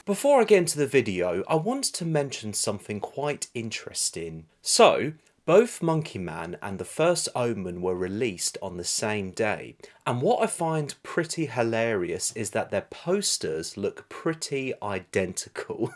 Before I get into the video, I want to mention something quite interesting. So, both Monkey Man and The First Omen were released on the same day, and what I find pretty hilarious is that their posters look pretty identical.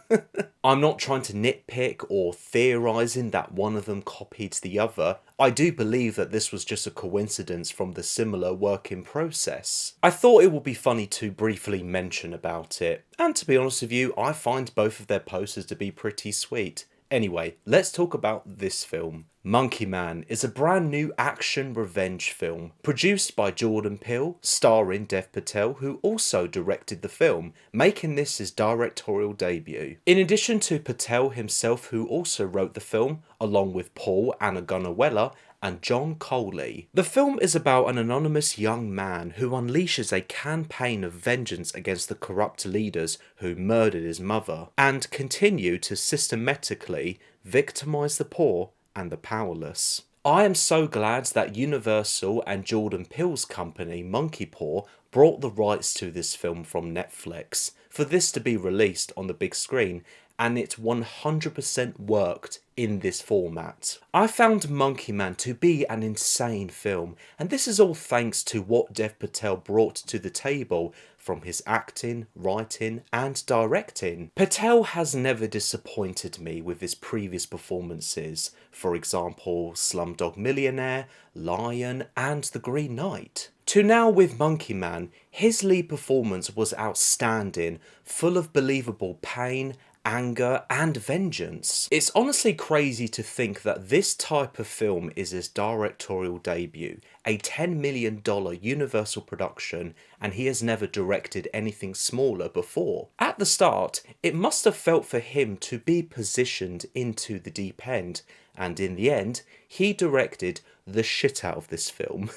I'm not trying to nitpick or theorising that one of them copied the other. I do believe that this was just a coincidence from the similar working process. I thought it would be funny to briefly mention about it, and to be honest with you, I find both of their posters to be pretty sweet. Anyway, let's talk about this film. Monkey Man is a brand new action revenge film produced by Jordan Peele, starring Dev Patel, who also directed the film, making this his directorial debut. In addition to Patel himself, who also wrote the film, along with Paul Anagunawella and John Coley. The film is about an anonymous young man who unleashes a campaign of vengeance against the corrupt leaders who murdered his mother, and continue to systematically victimize the poor and the powerless. I am so glad that Universal and Jordan Peele's company, Monkey Paw, brought the rights to this film from Netflix for this to be released on the big screen, and it 100% worked in this format. I found Monkey Man to be an insane film, and this is all thanks to what Dev Patel brought to the table from his acting, writing and directing. Patel has never disappointed me with his previous performances, for example Slumdog Millionaire, Lion and The Green Knight. To now with Monkey Man, his lead performance was outstanding, full of believable pain, anger and vengeance. It's honestly crazy to think that this type of film is his directorial debut, a $10 million Universal production, and he has never directed anything smaller before. At the start, it must have felt for him to be positioned into the deep end, and in the end, he directed the shit out of this film.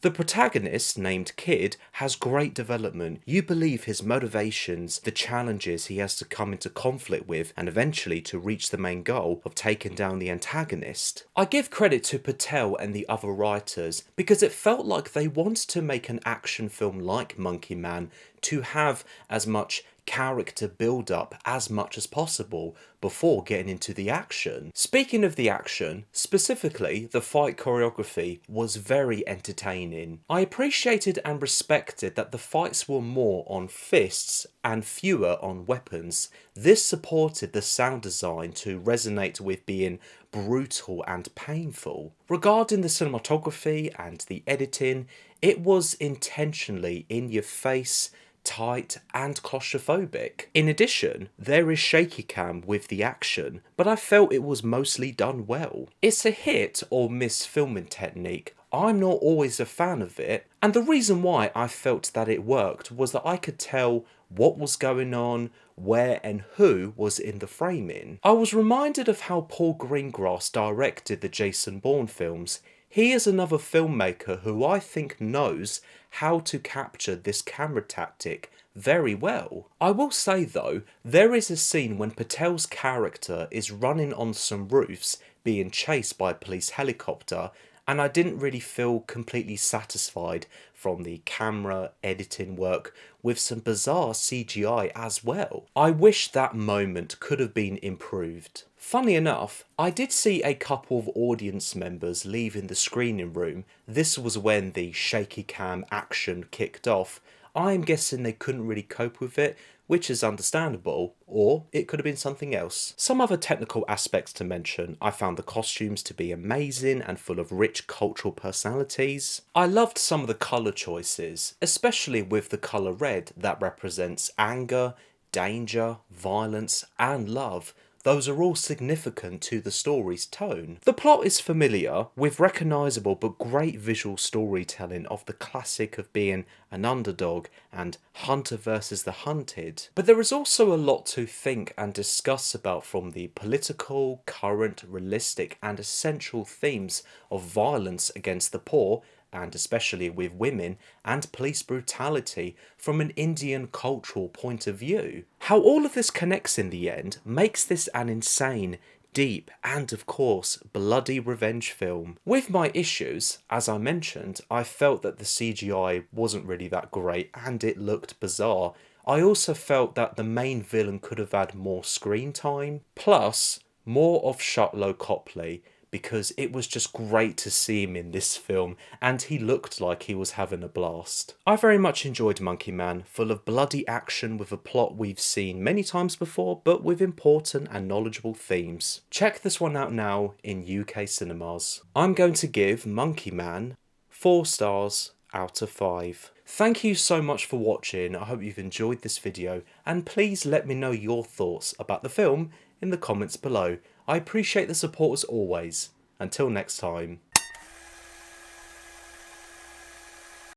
The protagonist, named Kid, has great development. You believe his motivations, the challenges he has to come into conflict with, and eventually to reach the main goal of taking down the antagonist. I give credit to Patel and the other writers because it felt like they wanted to make an action film like Monkey Man to have as much character build up as much as possible before getting into the action. Speaking of the action, specifically the fight choreography was very entertaining. I appreciated and respected that the fights were more on fists and fewer on weapons. This supported the sound design to resonate with being brutal and painful. Regarding the cinematography and the editing, it was intentionally in your face, tight and claustrophobic. In addition, there is shaky cam with the action, but I felt it was mostly done well. It's a hit or miss filming technique. I'm not always a fan of it, and the reason why I felt that it worked was that I could tell what was going on, where and who was in the framing. I was reminded of how Paul Greengrass directed the Jason Bourne films. He is another filmmaker who I think knows how to capture this camera tactic very well. I will say though, there is a scene when Patel's character is running on some roofs being chased by a police helicopter, and I didn't really feel completely satisfied from the camera editing work with some bizarre CGI as well. I wish that moment could have been improved. Funny enough, I did see a couple of audience members leaving the screening room. This was when the shaky cam action kicked off. I'm guessing they couldn't really cope with it, which is understandable, or it could have been something else. Some other technical aspects to mention: I found the costumes to be amazing and full of rich cultural personalities. I loved some of the colour choices, especially with the colour red that represents anger, danger, violence and love. Those are all significant to the story's tone. The plot is familiar, with recognisable but great visual storytelling of the classic of being an underdog and hunter versus the hunted. But there is also a lot to think and discuss about, from the political, current, realistic and essential themes of violence against the poor, and especially with women, and police brutality from an Indian cultural point of view. How all of this connects in the end makes this an insane, deep and of course bloody revenge film. With my issues, as I mentioned, I felt that the CGI wasn't really that great and it looked bizarre. I also felt that the main villain could have had more screen time, plus more of Shutlow Copley, because it was just great to see him in this film and he looked like he was having a blast. I very much enjoyed Monkey Man, full of bloody action with a plot we've seen many times before but with important and knowledgeable themes. Check this one out now in UK cinemas. I'm going to give Monkey Man 4 stars out of 5. Thank you so much for watching. I hope you've enjoyed this video and please let me know your thoughts about the film in the comments below. I appreciate the support as always. Until next time.